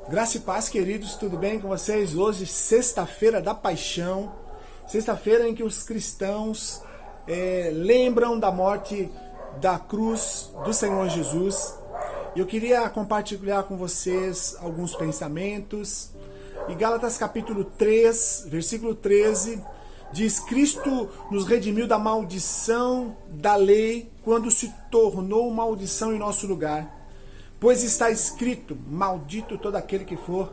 Graça e paz, queridos, tudo bem com vocês? Hoje, sexta-feira da Paixão, sexta-feira em que os cristãos lembram da morte da cruz do Senhor Jesus. Eu queria compartilhar com vocês alguns pensamentos. Em Gálatas capítulo 3, versículo 13, diz: Cristo nos redimiu da maldição da lei quando se tornou maldição em nosso lugar. Pois está escrito: maldito todo aquele que for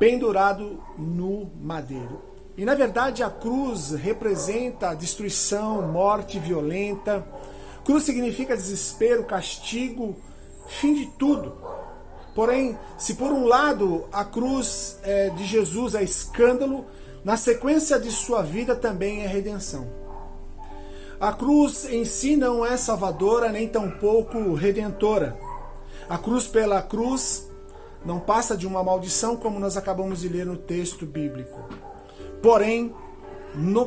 pendurado no madeiro. E na verdade a cruz representa a destruição, morte violenta. Cruz significa desespero, castigo, fim de tudo. Porém, se por um lado a cruz de Jesus é escândalo, na sequência de sua vida também é redenção. A cruz em si não é salvadora, nem tampouco redentora. A cruz pela cruz não passa de uma maldição, como nós acabamos de ler no texto bíblico. Porém,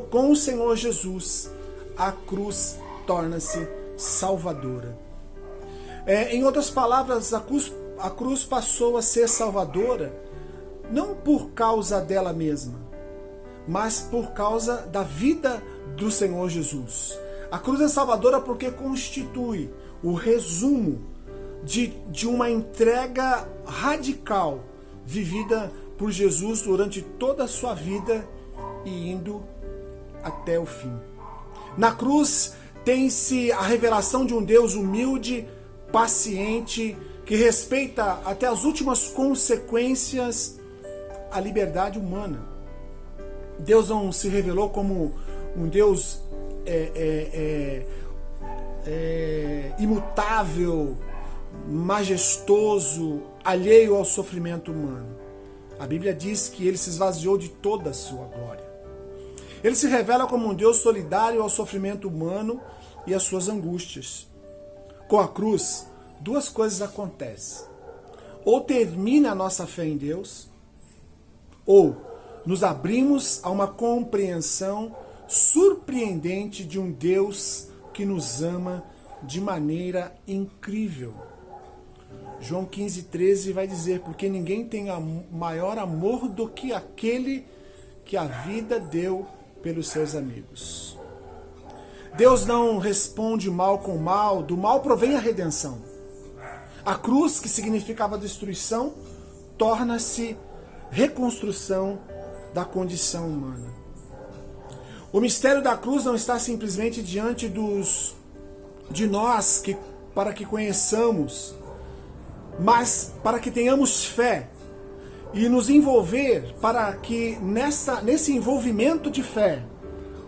com o Senhor Jesus, a cruz torna-se salvadora. Em outras palavras, a cruz passou a ser salvadora não por causa dela mesma, mas por causa da vida do Senhor Jesus. A cruz é salvadora porque constitui o resumo de uma entrega radical vivida por Jesus durante toda a sua vida e indo até o fim. Na cruz tem-se a revelação de um Deus humilde, paciente, que respeita até as últimas consequências a liberdade humana. Deus não se revelou como um Deus imutável, majestoso, alheio ao sofrimento humano. A Bíblia diz que ele se esvaziou de toda a sua glória. Ele se revela como um Deus solidário ao sofrimento humano e às suas angústias. Com a cruz, duas coisas acontecem. Ou termina a nossa fé em Deus, ou nos abrimos a uma compreensão surpreendente de um Deus que nos ama de maneira incrível. João 15,13 vai dizer: porque ninguém tem maior amor do que aquele que a vida deu pelos seus amigos. Deus não responde mal com mal, do mal provém a redenção. A cruz, que significava destruição, torna-se reconstrução da condição humana. O mistério da cruz não está simplesmente diante de nós para que conheçamos, mas para que tenhamos fé e nos envolver para que nesse envolvimento de fé,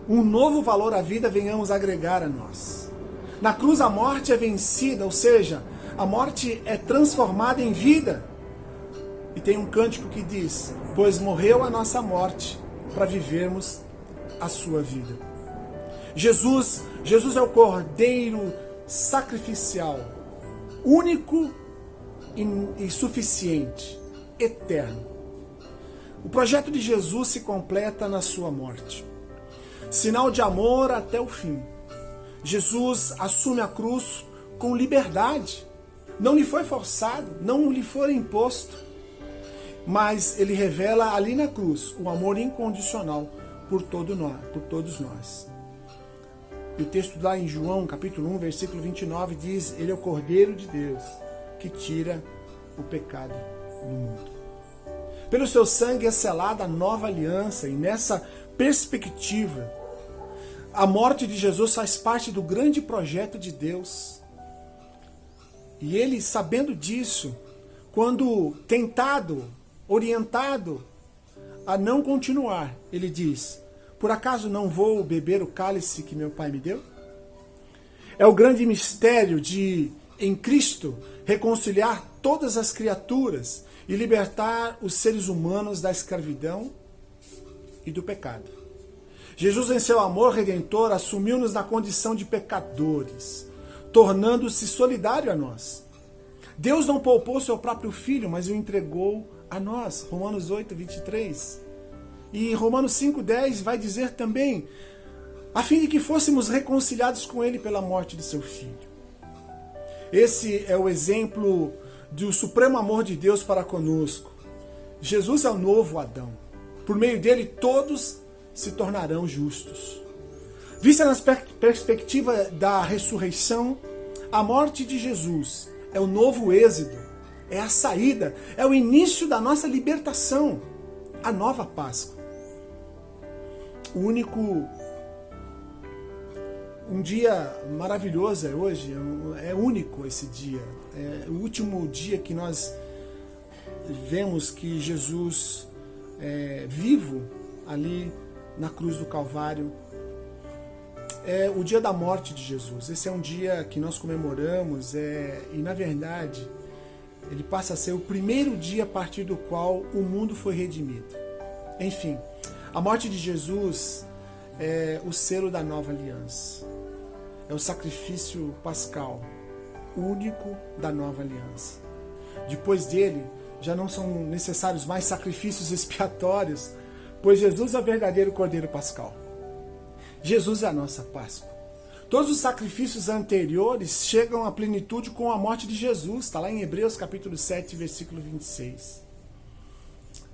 um novo valor à vida venhamos agregar a nós. Na cruz a morte é vencida, ou seja, a morte é transformada em vida. E tem um cântico que diz: pois morreu a nossa morte para vivermos a sua vida. Jesus é o Cordeiro sacrificial, único e suficiente, eterno. O projeto de Jesus se completa na sua morte. Sinal de amor até o fim. Jesus assume a cruz com liberdade. Não lhe foi forçado, não lhe foi imposto. Mas ele revela ali na cruz o amor incondicional por todos nós. E o texto lá em João, capítulo 1, versículo 29, diz: ele é o Cordeiro de Deus que tira o pecado do mundo. Pelo seu sangue é selada a nova aliança, e nessa perspectiva, a morte de Jesus faz parte do grande projeto de Deus. E ele, sabendo disso, quando tentado, orientado a não continuar, ele diz: por acaso não vou beber o cálice que meu Pai me deu? É o grande mistério de, em Cristo, reconciliar todas as criaturas e libertar os seres humanos da escravidão e do pecado. Jesus, em seu amor redentor, assumiu-nos na condição de pecadores, tornando-se solidário a nós. Deus não poupou seu próprio Filho, mas o entregou a nós. Romanos 8, 23. E Romanos 5,10 vai dizer também: a fim de que fôssemos reconciliados com Ele pela morte de seu Filho. Esse é o exemplo do supremo amor de Deus para conosco. Jesus é o novo Adão. Por meio dele, todos se tornarão justos. Vista na perspectiva da ressurreição, a morte de Jesus é o novo êxodo, é a saída, é o início da nossa libertação, a nova Páscoa. Um dia maravilhoso é hoje, é único esse dia. É o último dia que nós vemos que Jesus vivo ali na cruz do Calvário. É o dia da morte de Jesus. Esse é um dia que nós comemoramos e na verdade ele passa a ser o primeiro dia a partir do qual o mundo foi redimido. Enfim, a morte de Jesus é o selo da nova aliança. É o sacrifício pascal, único da nova aliança. Depois dele, já não são necessários mais sacrifícios expiatórios, pois Jesus é o verdadeiro Cordeiro Pascal. Jesus é a nossa Páscoa. Todos os sacrifícios anteriores chegam à plenitude com a morte de Jesus. Está lá em Hebreus capítulo 7, versículo 26.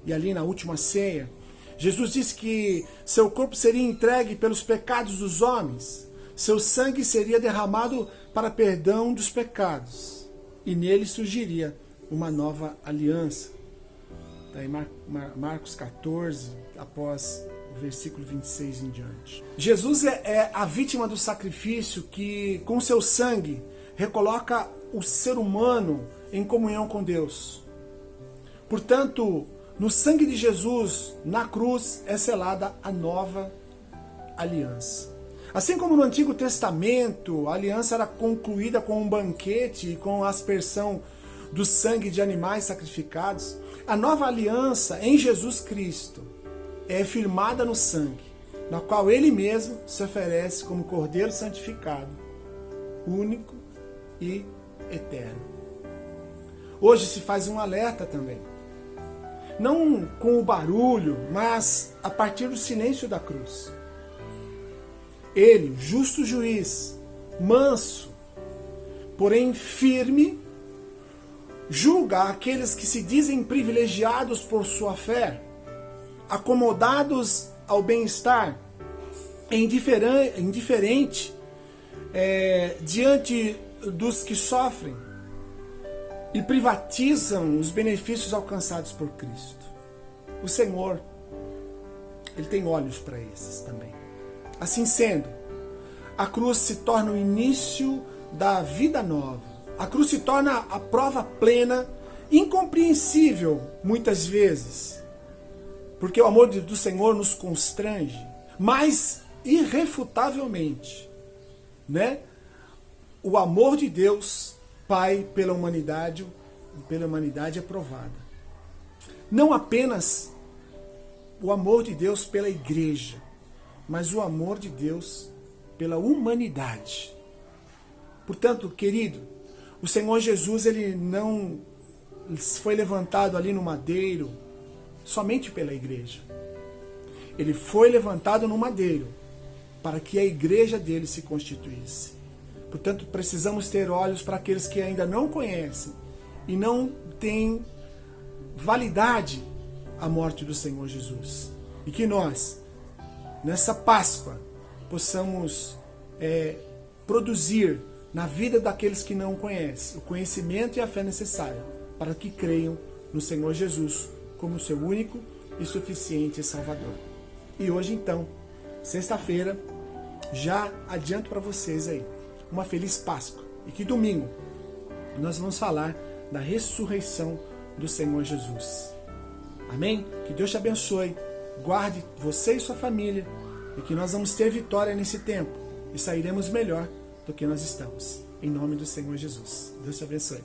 E ali na última ceia, Jesus disse que seu corpo seria entregue pelos pecados dos homens. Seu sangue seria derramado para perdão dos pecados. E nele surgiria uma nova aliança. Está em Marcos 14, após o versículo 26 em diante. Jesus é a vítima do sacrifício que, com seu sangue, recoloca o ser humano em comunhão com Deus. Portanto, no sangue de Jesus, na cruz, é selada a nova aliança. Assim como no Antigo Testamento, a aliança era concluída com um banquete e com a aspersão do sangue de animais sacrificados, a nova aliança em Jesus Cristo é firmada no sangue, na qual ele mesmo se oferece como Cordeiro santificado, único e eterno. Hoje se faz um alerta também, não com o barulho, mas a partir do silêncio da cruz. Ele, justo juiz, manso, porém firme, julga aqueles que se dizem privilegiados por sua fé, acomodados ao bem-estar, indiferente diante dos que sofrem e privatizam os benefícios alcançados por Cristo. O Senhor, Ele tem olhos para esses também. Assim sendo, a cruz se torna o início da vida nova. A cruz se torna a prova plena, incompreensível muitas vezes, porque o amor do Senhor nos constrange, mas irrefutavelmente, né? O amor de Deus, Pai, pela humanidade é provada. Não apenas o amor de Deus pela igreja, mas o amor de Deus pela humanidade. Portanto, querido, o Senhor Jesus, ele não foi levantado ali no madeiro somente pela igreja. Ele foi levantado no madeiro para que a igreja dele se constituísse. Portanto, precisamos ter olhos para aqueles que ainda não conhecem e não têm validade a morte do Senhor Jesus. E que nós, nessa Páscoa, possamos produzir na vida daqueles que não conhecem o conhecimento e a fé necessária para que creiam no Senhor Jesus como seu único e suficiente Salvador. E hoje então, sexta-feira, já adianto para vocês aí uma feliz Páscoa e que domingo nós vamos falar da ressurreição do Senhor Jesus. Amém? Que Deus te abençoe, guarde você e sua família e que nós vamos ter vitória nesse tempo e sairemos melhor do que nós estamos. Em nome do Senhor Jesus. Deus te abençoe.